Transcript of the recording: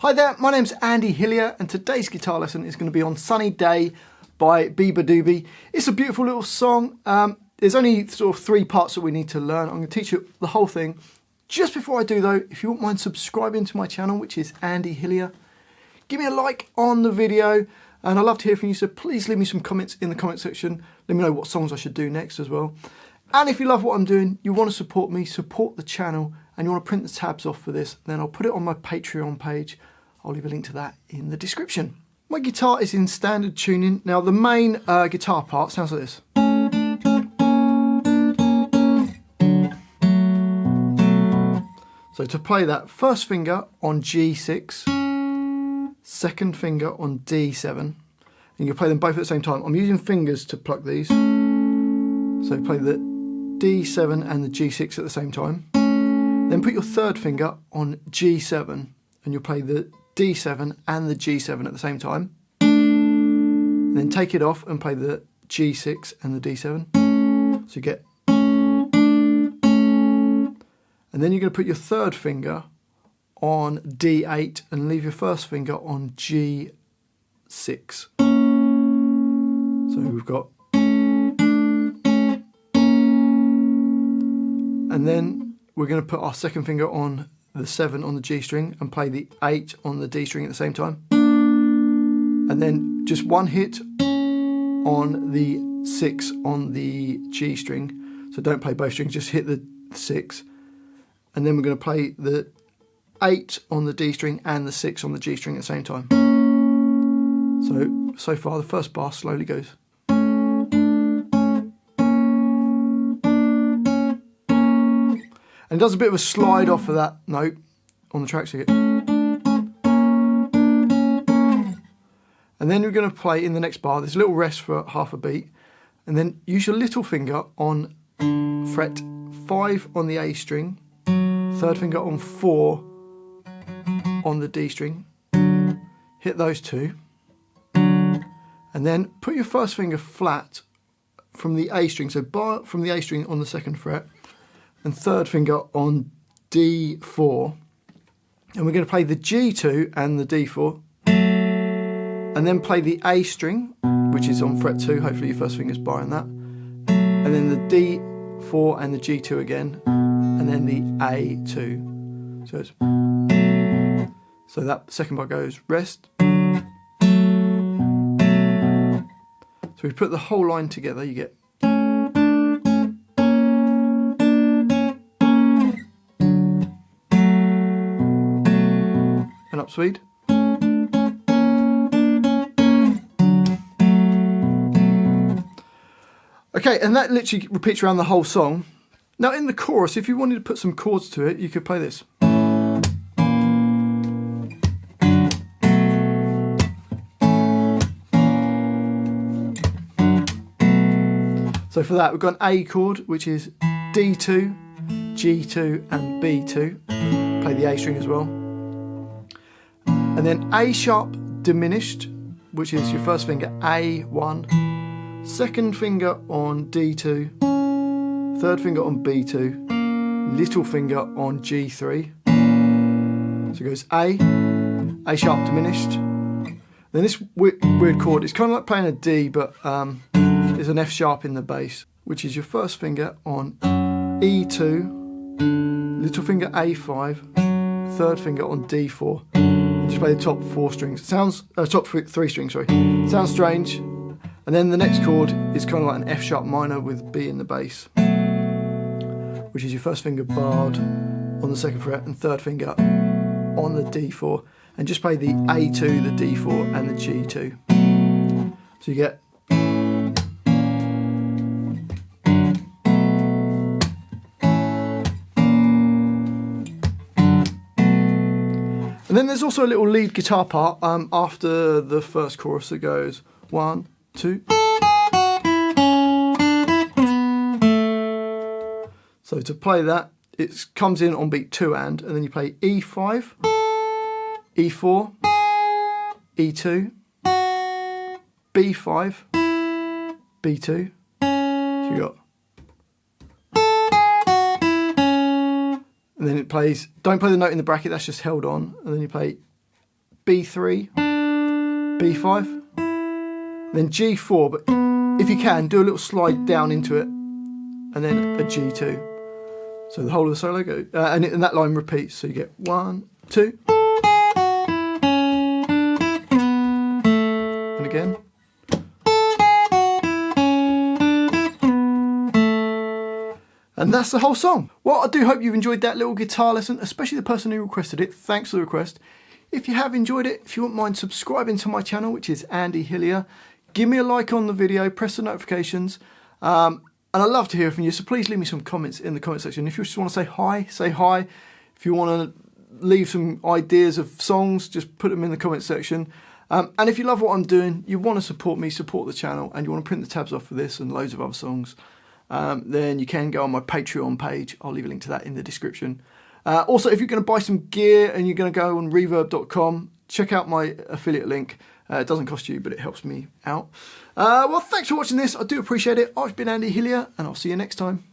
Hi there, my name's Andy Hillier and today's guitar lesson is going to be on Sunny Day by Beabadoobee. It's a beautiful little song. There's only sort of 3 parts that we need to learn. I'm going to teach you the whole thing. Just before I do though, if you wouldn't mind subscribing to my channel, which is Andy Hillier, give me a like on the video and I'd love to hear from you, so please leave me some comments in the comment section. Let me know what songs I should do next as well. And if you love what I'm doing, you want to support me, support the channel, and you want to print the tabs off for this, then I'll put it on my Patreon page. I'll leave a link to that in the description. My guitar is in standard tuning. Now the main guitar part sounds like this. So to play that, first finger on G6, second finger on D7, and you play them both at the same time. I'm using fingers to pluck these. So play the D7 and the G6 at the same time. Then put your third finger on G7 and you'll play the D7 and the G7 at the same time. And then take it off and play the G6 and the D7. So you get... And then you're going to put your third finger on D8 and leave your first finger on G6. So we've got... And then we're going to put our second finger on the 7 on the G string and play the 8 on the D string at the same time. And then just one hit on the 6 on the G string. So don't play both strings, just hit the 6. And then we're going to play the 8 on the D string and the 6 on the G string at the same time. So far the first bar slowly goes. And it does a bit of a slide off of that note on the track, so you get... And then we're going to play in the next bar, there's a little rest for half a beat, and then use your little finger on fret 5 on the A string, third finger on 4 on the D string, hit those 2, and then put your first finger flat from the A string, so bar from the A string on the 2nd fret, and third finger on D4, and we're going to play the G2 and the D4, and then play the A string, which is on fret 2, hopefully your first finger's barring that, and then the D4 and the G2 again, and then the A2. So that second bar goes rest. So we put the whole line together, you get... and up speed. Okay, and that literally repeats around the whole song. Now in the chorus, if you wanted to put some chords to it, you could play this. So for that, we've got an A chord, which is D2, G2 and B2. Play the A string as well. And then A sharp diminished, which is your first finger A1, second finger on D2, third finger on B2, little finger on G3. So it goes A sharp diminished. Then this weird chord, it's kind of like playing a D, but there's an F sharp in the bass, which is your first finger on E2, little finger A5, third finger on D4. Just play the top 4 strings. Sounds top 3 strings, sorry. Sounds strange. And then the next chord is kind of like an F sharp minor with B in the bass, which is your first finger barred on the 2nd fret and third finger on the D4, and just play the A2, the D4 and the G2. So you get... And then there's also a little lead guitar part after the first chorus that goes 1, 2. So to play that, it comes in on beat 2 and then you play E5, E4, E2, B5, B2. So you got... And then it plays, don't play the note in the bracket, that's just held on, and then you play B3, B5, then G4, but if you can, do a little slide down into it, and then a G2. So the whole of the solo goes, and that line repeats, so you get 1, 2, and again. And that's the whole song. Well, I do hope you've enjoyed that little guitar lesson, especially the person who requested it. Thanks for the request. If you have enjoyed it, if you wouldn't mind subscribing to my channel, which is Andy Hillier, give me a like on the video, press the notifications, and I'd love to hear from you, so please leave me some comments in the comment section. If you just want to say hi, say hi. If you want to leave some ideas of songs, just put them in the comment section. And if you love what I'm doing, you want to support me, support the channel, and you want to print the tabs off for this and loads of other songs, then you can go on my Patreon page. I'll leave a link to that in the description. Also, if you're going to buy some gear and you're going to go on reverb.com, check out my affiliate link. It doesn't cost you, but it helps me out. Well, thanks for watching this. I do appreciate it. I've been Andy Hillier, and I'll see you next time.